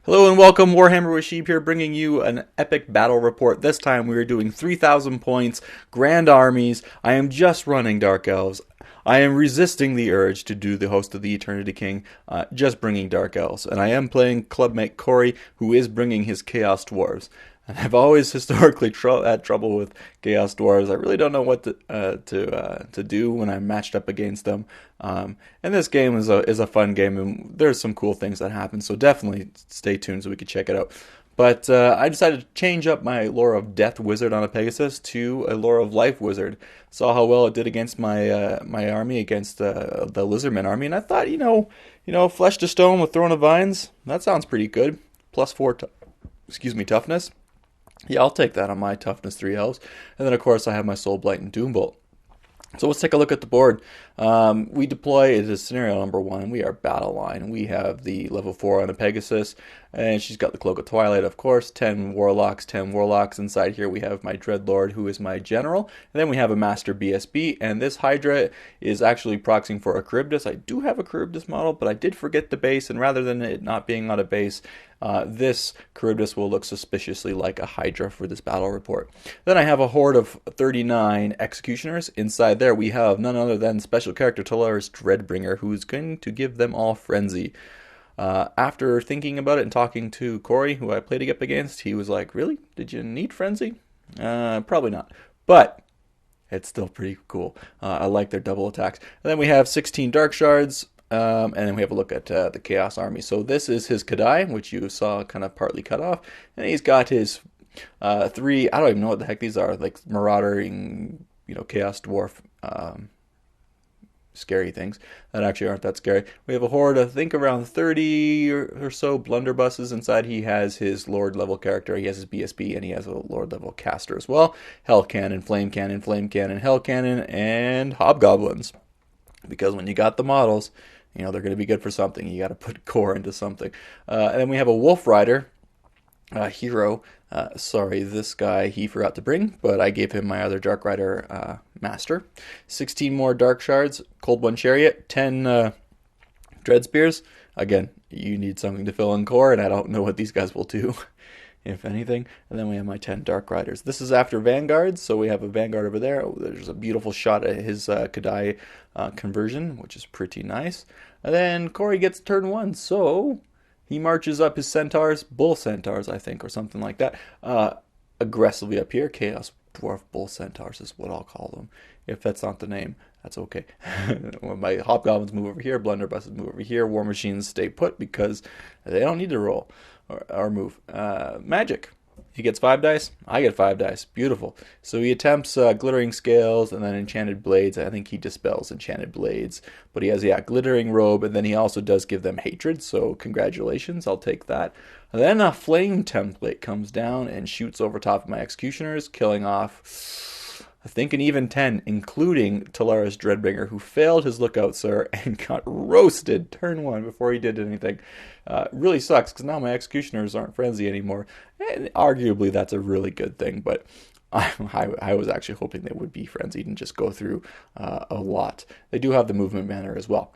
Hello and welcome, Warhammer with Sheeb here, bringing you an epic battle report. This time we are doing 3,000 points, grand armies. I am just running Dark Elves. I am resisting the urge to do the Host of the Eternity King, just bringing Dark Elves. And I am playing clubmate Corey, who is bringing his Chaos Dwarves. And I've always historically had trouble with Chaos Dwarves. I really don't know what to do when I'm matched up against them. And this game is a fun game, and there's some cool things that happen. So definitely stay tuned so we can check it out. But I decided to change up my Lore of Death Wizard on a Pegasus to a Lore of Life Wizard. Saw how well it did against my army, against the Lizardman army, and I thought, Flesh to Stone with Throne of Vines, that sounds pretty good. +4, toughness. Yeah, I'll take that on my toughness 3 elves. And then, of course, I have my Soul Blight and Doombolt. So let's take a look at the board. We deploy, it is scenario number 1. We are battle line. We have the level 4 on a Pegasus, and she's got the Cloak of Twilight, of course. 10 warlocks. Inside here we have my Dreadlord, who is my general. And then we have a Master BSB, and this Hydra is actually proxying for a Charybdis. I do have a Charybdis model, but I did forget the base, and rather than it not being on a base, this Charybdis will look suspiciously like a Hydra for this battle report. Then I have a horde of 39 Executioners. Inside there we have none other than special character Talaris Dreadbringer, who's going to give them all frenzy. After thinking about it and talking to Corey, who I played up against, he was like, "Really? Did you need frenzy?" Probably not. But it's still pretty cool. I like their double attacks. And then we have 16 Dark Shards. And then we have a look at the Chaos Army. So this is his Kadai, which you saw kind of partly cut off. And he's got his 3, I don't even know what the heck these are, like marauding, Chaos Dwarf scary things that actually aren't that scary. We have a horde, I think around 30 or so blunderbusses. Inside he has his Lord level character, he has his BSB, and he has a Lord level caster as well. Hell Cannon, Flame Cannon, Hell Cannon, and Hobgoblins. Because when you got the models, they're going to be good for something. You got to put core into something. And then we have a Wolf Rider hero. Sorry, this guy he forgot to bring, but I gave him my other Dark Rider master. 16 more Dark Shards, Cold One Chariot, 10 Dread Spears. Again, you need something to fill in core, and I don't know what these guys will do, if anything. And then we have my 10 Dark Riders. This is after Vanguards, so we have a Vanguard over there. There's a beautiful shot at his Kadai conversion, which is pretty nice. And then Corey gets turn 1, so he marches up his Centaurs, Bull Centaurs, I think, or something like that, aggressively up here. Chaos Dwarf Bull Centaurs is what I'll call them. If that's not the name, that's okay. When my Hobgoblins move over here, Blunderbusses move over here, War Machines stay put because they don't need to roll or move. Magic. He gets 5 dice. I get 5 dice. Beautiful. So he attempts Glittering Scales and then Enchanted Blades. I think he dispels Enchanted Blades. But he has, Glittering Robe, and then he also does give them Hatred. So congratulations. I'll take that. And then a Flame Template comes down and shoots over top of my Executioners, killing off, I think, an even 10, including Talaris Dreadbringer, who failed his Lookout Sir and got roasted turn 1 before he did anything. Really sucks, because now my Executioners aren't frenzy anymore. And arguably that's a really good thing, but I was actually hoping they would be frenzied and just go through a lot. They do have the movement banner as well.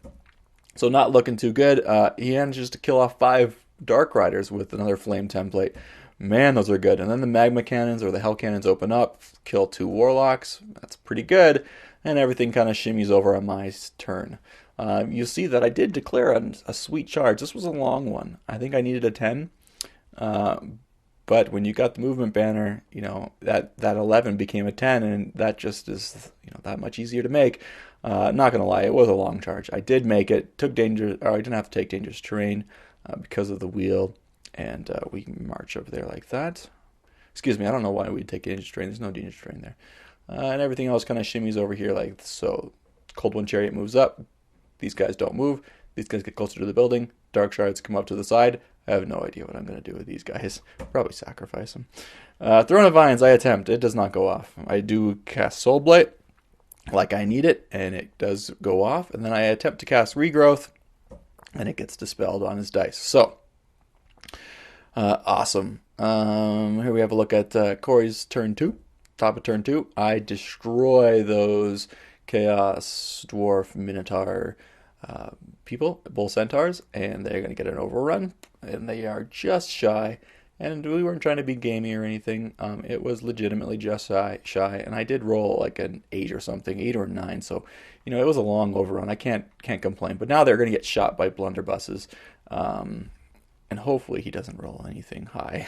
So not looking too good. He manages to kill off 5 Dark Riders with another Flame Template. Man, those are good. And then the Magma Cannons or the Hell Cannons open up, kill 2 Warlocks. That's pretty good. And everything kind of shimmies over on my turn. You'll see that I did declare a sweet charge. This was a long one. I think I needed a 10. But when you got the movement banner, that 11 became a 10, and that just is, that much easier to make. Not going to lie, it was a long charge. I did make it. I didn't have to take dangerous terrain because of the wheel. And we can march over there like that. Excuse me, I don't know why we'd take dangerous terrain. There's no dangerous terrain there. And everything else kind of shimmies over here like so. Cold One Chariot moves up. These guys don't move. These guys get closer to the building. Dark Shards come up to the side. I have no idea what I'm going to do with these guys. Probably sacrifice them. Throne of Vines, I attempt. It does not go off. I do cast Soul Blight like I need it, and it does go off. And then I attempt to cast Regrowth, and it gets dispelled on his dice. So, awesome. Here we have a look at Corey's turn 2. Top of turn 2. I destroy those Chaos Dwarf Minotaur people, Bull Centaurs, and they're going to get an overrun. and they are just shy. And we weren't trying to be gamey or anything. It was legitimately just shy, and I did roll like an 8 or something, 8 or 9. So, it was a long overrun. I can't complain. But now they're going to get shot by blunderbusses, and hopefully he doesn't roll anything high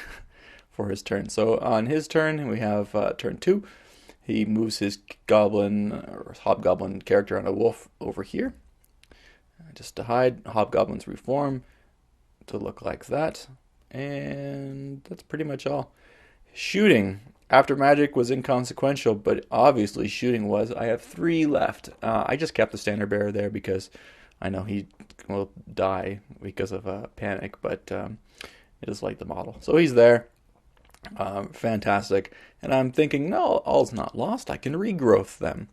for his turn. So on his turn, we have turn 2. He moves his goblin or hobgoblin character on a wolf over here, just to hide. Hobgoblins reform to look like that. And that's pretty much all. Shooting. After magic was inconsequential, but obviously shooting was. I have 3 left. I just kept the standard bearer there because I know he will die because of panic, but I just like the model. So he's there. Fantastic. And I'm thinking, no, all's not lost. I can regrowth them.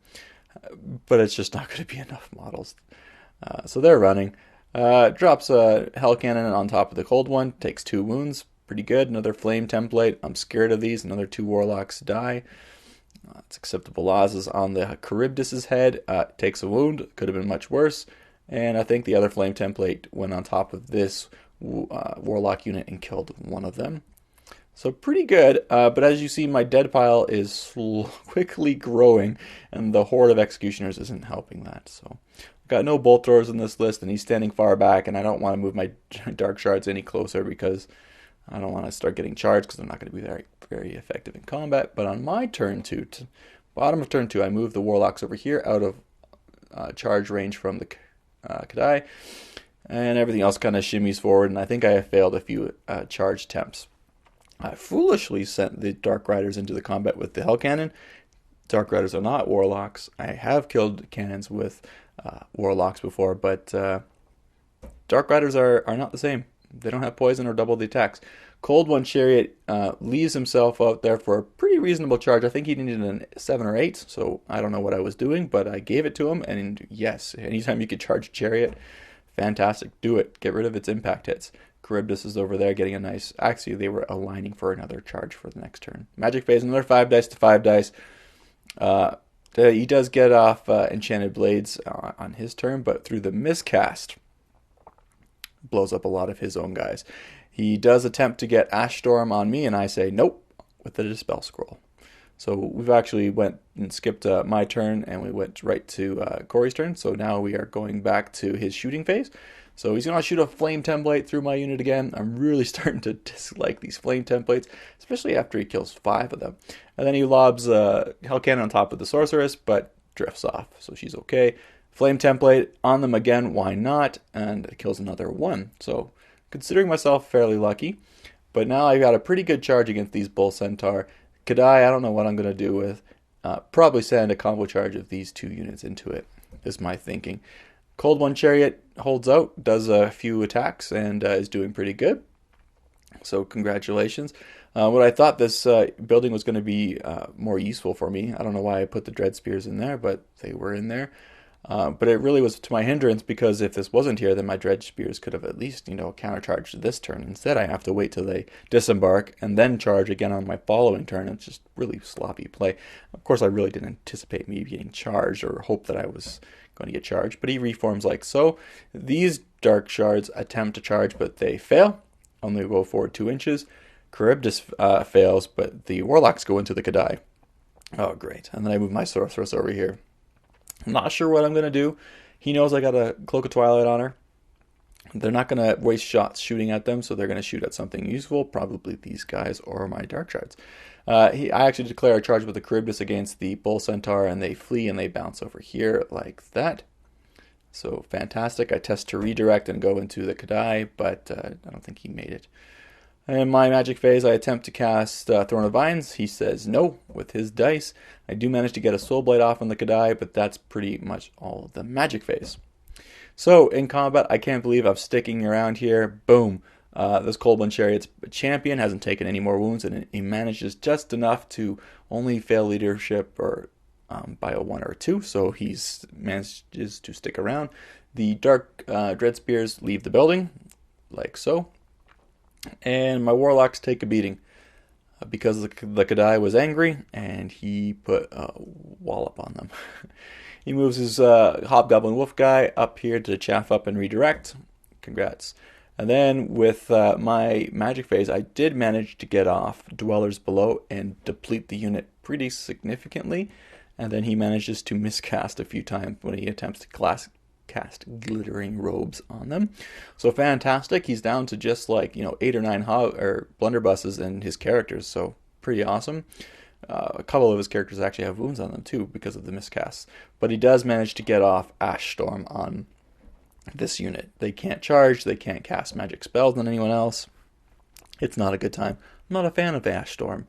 But it's just not going to be enough models. So they're running. Drops a hell cannon on top of the cold one. Takes 2 wounds. Pretty good. Another flame template. I'm scared of these. Another 2 warlocks die. It's acceptable losses on the Charybdis's head. Takes a wound. Could have been much worse. And I think the other flame template went on top of this warlock unit and killed one of them. So pretty good, but as you see, my dead pile is quickly growing, and the horde of executioners isn't helping that. So I've got no bolt throwers in this list, and he's standing far back, and I don't want to move my dark shards any closer because I don't want to start getting charged because they're not going to be very, very effective in combat. But on my turn 2, bottom of turn 2, I move the warlocks over here out of charge range from the Kadai, and everything else kind of shimmies forward, and I think I have failed a few charge attempts. I foolishly sent the Dark Riders into the combat with the Hell Cannon. Dark Riders are not Warlocks. I have killed cannons with Warlocks before, but Dark Riders are not the same. They don't have poison or double the attacks. Cold One Chariot leaves himself out there for a pretty reasonable charge. I think he needed a 7 or 8, so I don't know what I was doing, but I gave it to him, and yes, anytime you could charge a Chariot, fantastic. Do it. Get rid of its impact hits. Charybdis is over there getting a nice... Actually, they were aligning for another charge for the next turn. Magic phase, another 5 dice to 5 dice. He does get off Enchanted Blades on his turn, but through the miscast, blows up a lot of his own guys. He does attempt to get Ash Storm on me, and I say nope with the Dispel Scroll. So we've actually went and skipped my turn, and we went right to Corey's turn. So now we are going back to his shooting phase. So he's going to shoot a flame template through my unit again. I'm really starting to dislike these flame templates, especially after he kills 5 of them. And then he lobs Hell Cannon on top of the Sorceress, but drifts off, so she's okay. Flame template on them again, why not? And it kills another 1. So considering myself fairly lucky, but now I've got a pretty good charge against these Bull Centaur. Kadai, I don't know what I'm going to do with. Probably send a combo charge of these 2 units into it, is my thinking. Cold One Chariot holds out, does a few attacks, and is doing pretty good. So congratulations. What I thought this building was going to be more useful for me. I don't know why I put the Dread Spears in there, but they were in there. But it really was to my hindrance, because if this wasn't here, then my Dread Spears could have at least, countercharged this turn. Instead, I have to wait till they disembark and then charge again on my following turn. It's just really sloppy play. Of course, I really didn't anticipate me getting charged or hope that I was going to get charged, but he reforms like so. These Dark Shards attempt to charge, but they fail. Only go forward 2 inches. Charybdis fails, but the Warlocks go into the Kadai. Oh, great. And then I move my Sorceress over here. I'm not sure what I'm going to do. He knows I got a Cloak of Twilight on her. They're not going to waste shots shooting at them, so they're going to shoot at something useful, probably these guys or my Dark Shards. I actually declare a charge with the Charybdis against the Bull Centaur, and they flee and they bounce over here like that. So fantastic. I test to redirect and go into the Kadai, but I don't think he made it. In my magic phase, I attempt to cast Thorn of Vines. He says no with his dice. I do manage to get a Soul Blade off on the Kadai, but that's pretty much all of the magic phase. So in combat, I can't believe I'm sticking around here. Boom. This Cold One Chariot's champion hasn't taken any more wounds, and he manages just enough to only fail leadership or by a 1 or 2, so he manages to stick around. The Dark Dread Spears leave the building, like so. And my Warlocks take a beating because the Kadai was angry, and he put a wallop on them. He moves his Hobgoblin Wolf guy up here to chaff up and redirect. Congrats. And then with my magic phase, I did manage to get off Dwellers Below and deplete the unit pretty significantly. And then he manages to miscast a few times when he attempts to cast glittering robes on them. So fantastic. He's down to just like, 8 or 9 blunderbusses in his characters. So pretty awesome. A couple of his characters actually have wounds on them too because of the miscasts. But he does manage to get off Ash Storm on this unit. They can't charge, they can't cast magic spells on anyone else. It's not a good time. I'm not a fan of Ash Storm.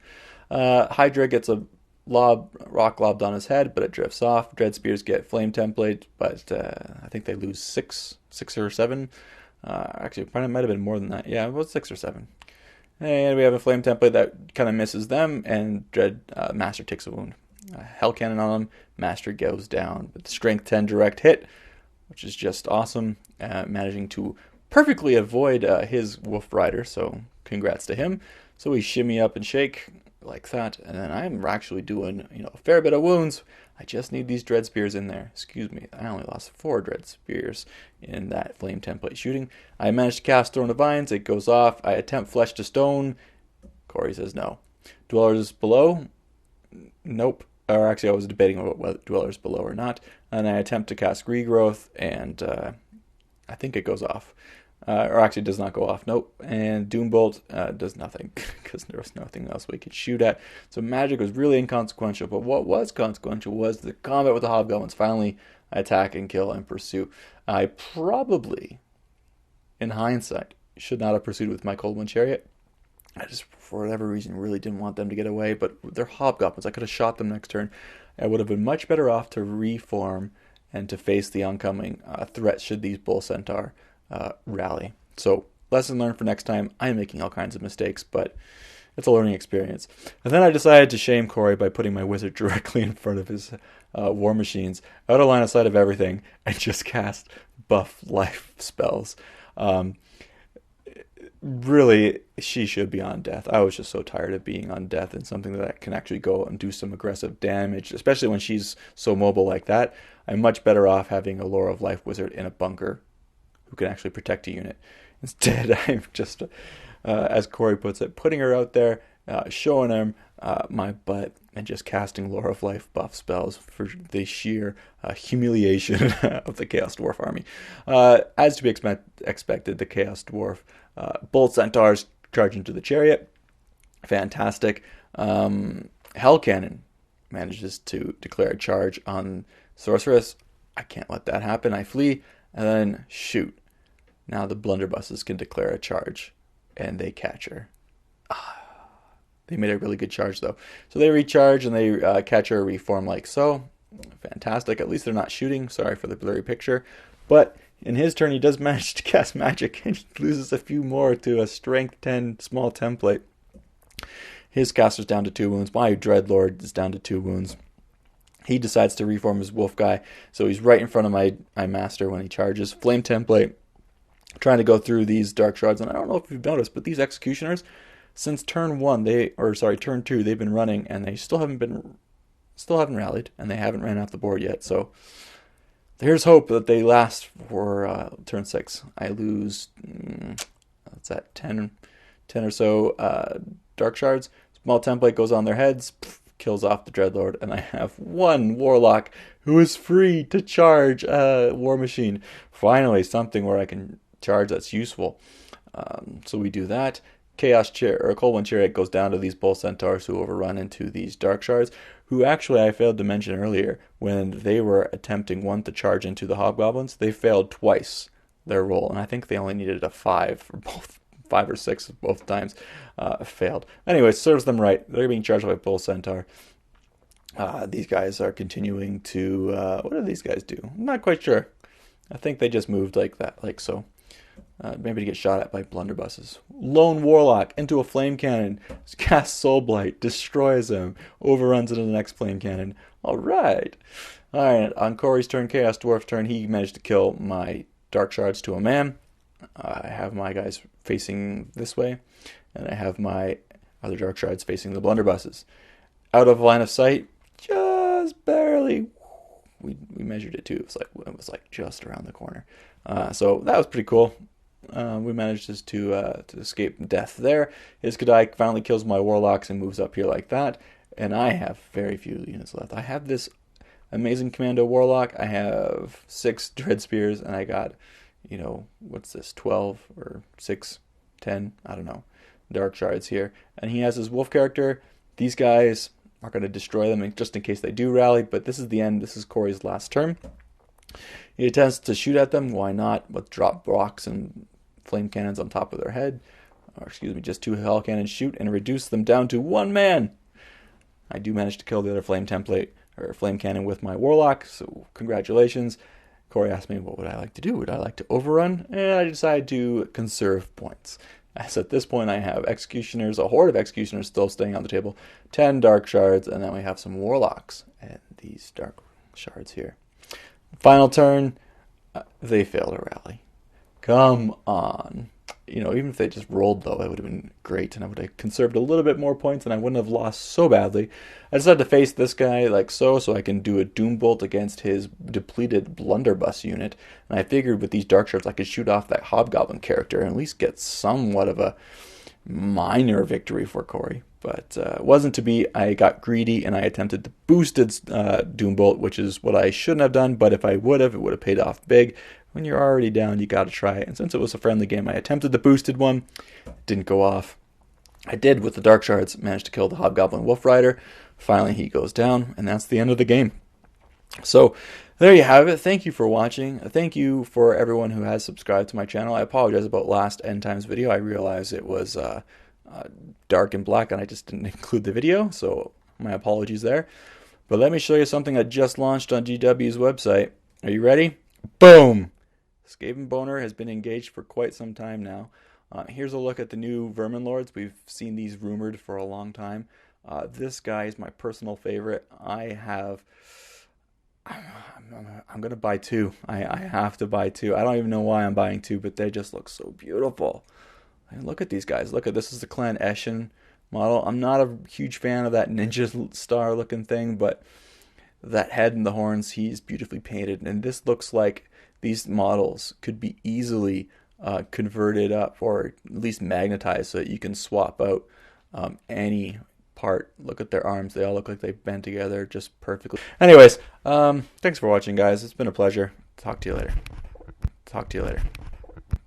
Hydra gets a rock lobbed on his head, but it drifts off. Dread Spears get flame template, but I think they lose six or seven. Actually, it might have been more than that. Yeah, about 6 or 7. And we have a flame template that kind of misses them, and Dread Master takes a wound. Hell Cannon on him. Master goes down with Strength 10 direct hit, which is just awesome. Managing to perfectly avoid his Wolf Rider, so congrats to him. So we shimmy up and shake like that, and then I'm actually doing a fair bit of wounds. I just need these Dread Spears in there. Excuse me, I only lost 4 Dread Spears in that flame template shooting. I managed to cast Throne of Vines. It goes off. I attempt Flesh to Stone. Corey says no. Dwellers Below. Nope. Or actually, I was debating about whether Dwellers Below or not. And I attempt to cast Regrowth, and I think it goes off. Or actually does not go off. Nope. And Doombolt does nothing because there was nothing else we could shoot at. So magic was really inconsequential. But what was consequential was the combat with the Hobgoblins. Finally, I attack and kill and pursue. I probably, in hindsight, should not have pursued with my Cold Wind Chariot. I just, for whatever reason, really didn't want them to get away. But they're Hobgoblins. I could have shot them next turn. I would have been much better off to reform and to face the oncoming threat should these Bull Centaur rally. So, lesson learned for next time. I'm making all kinds of mistakes, but it's a learning experience. And then I decided to shame Corey by putting my wizard directly in front of his war machines, out of line of sight of everything, and just cast buff life spells. Really, she should be on death. I was just so tired of being on death and something that can actually go and do some aggressive damage, especially when she's so mobile like that. I'm much better off having a Lore of Life wizard in a bunker who can actually protect a unit. Instead, I'm just, as Corey puts it, putting her out there, showing him my butt, and just casting Lore of Life buff spells for the sheer humiliation of the Chaos Dwarf army. As to be expected, the Chaos Dwarf Bolt Centaurs charge into the chariot. Fantastic. Hell Cannon manages to declare a charge on Sorceress. I can't let that happen. I flee, and then shoot. Now the blunderbusses can declare a charge, and they catch her. They made a really good charge, though. So they recharge, and they catch her, reform like so. Fantastic. At least they're not shooting. Sorry for the blurry picture. But in his turn, he does manage to cast magic, and he loses a few more to a Strength 10 small template. His caster's down to 2 wounds. My Dreadlord is down to 2 wounds. He decides to reform his wolf guy, so he's right in front of my master when he charges. Flame template, trying to go through these dark shards, and I don't know if you've noticed, but these executioners, since turn 2, they've been running, and they still haven't rallied, and they haven't ran off the board yet. So there's hope that they last for turn 6. I lose, what's that, 10 or so dark shards. Small template goes on their heads. Kills off the Dreadlord, and I have 1 Warlock who is free to charge a War Machine. Finally, something where I can charge that's useful. So we do that. Cold Wind Chariot goes down to these Bull Centaurs who overrun into these Dark Shards, who actually I failed to mention earlier, when they were attempting to charge into the Hobgoblins, they failed twice their roll, and I think they only needed a 5 for both. 5 or 6 both times failed. Anyway, serves them right. They're being charged by Bull Centaur. These guys are continuing to... what do these guys do? I'm not quite sure. I think they just moved like that, like so. Maybe to get shot at by blunderbusses. Lone Warlock into a flame cannon. Casts Soul Blight. Destroys him. Overruns into the next flame cannon. Alright. Alright, on Corey's turn, Chaos Dwarf's turn, he managed to kill my Dark Shards to a man. I have my guys facing this way, and I have my other Dark Shards facing the blunderbusses. Out of line of sight, just barely. We measured it too. It was like just around the corner. So that was pretty cool. We managed to escape death there. His Kadai finally kills my warlocks and moves up here like that. And I have very few units left. I have this amazing commando warlock. I have 6 dread spears, and I got, you know, what's this, 12 or 6, 10, I don't know, dark shards here. And he has his wolf character. These guys are going to destroy them just in case they do rally, but this is the end. This is Corey's last turn. He attempts to shoot at them. Why not? Let's drop rocks and flame cannons on top of their head. Or excuse me, just 2 hell cannons shoot and reduce them down to 1 man. I do manage to kill the other flame template or flame cannon with my warlock, so congratulations. Corey asked me what would I like to do. Would I like to overrun? And I decided to conserve points. As at this point I have executioners, a horde of executioners still staying on the table, 10 dark shards, and then we have some warlocks and these dark shards here. Final turn, they fail to rally. Come on. You know, even if they just rolled, though, it would have been great, and I would have conserved a little bit more points, and I wouldn't have lost so badly. I decided to face this guy like so I can do a Doom Bolt against his depleted Blunderbuss unit, and I figured with these Dark Shards I could shoot off that Hobgoblin character and at least get somewhat of a minor victory for Corey. But it wasn't to be. I got greedy, and I attempted the boosted Doom Bolt, which is what I shouldn't have done, but if I would have, it would have paid off big. When you're already down, you got to try it. And since it was a friendly game, I attempted the boosted one. Didn't go off. I did, with the Dark Shards, managed to kill the Hobgoblin Wolf Rider. Finally, he goes down, and that's the end of the game. So, there you have it. Thank you for watching. Thank you for everyone who has subscribed to my channel. I apologize about last End Times video. I realized it was dark and black, and I just didn't include the video, so my apologies there. But let me show you something I just launched on GW's website. Are you ready? Boom! Skaven Boner has been engaged for quite some time now. Here's a look at the new Vermin Lords. We've seen these rumored for a long time. This guy is my personal favorite. I'm going to buy 2. I have to buy 2. I don't even know why I'm buying 2, but they just look so beautiful. And look at these guys. Look at this is the Clan Eshin model. I'm not a huge fan of that ninja star looking thing, but that head and the horns, he's beautifully painted. And this looks like these models could be easily converted up or at least magnetized so that you can swap out any part. Look at their arms. They all look like they bend together just perfectly. Anyways, thanks for watching, guys. It's been a pleasure. Talk to you later.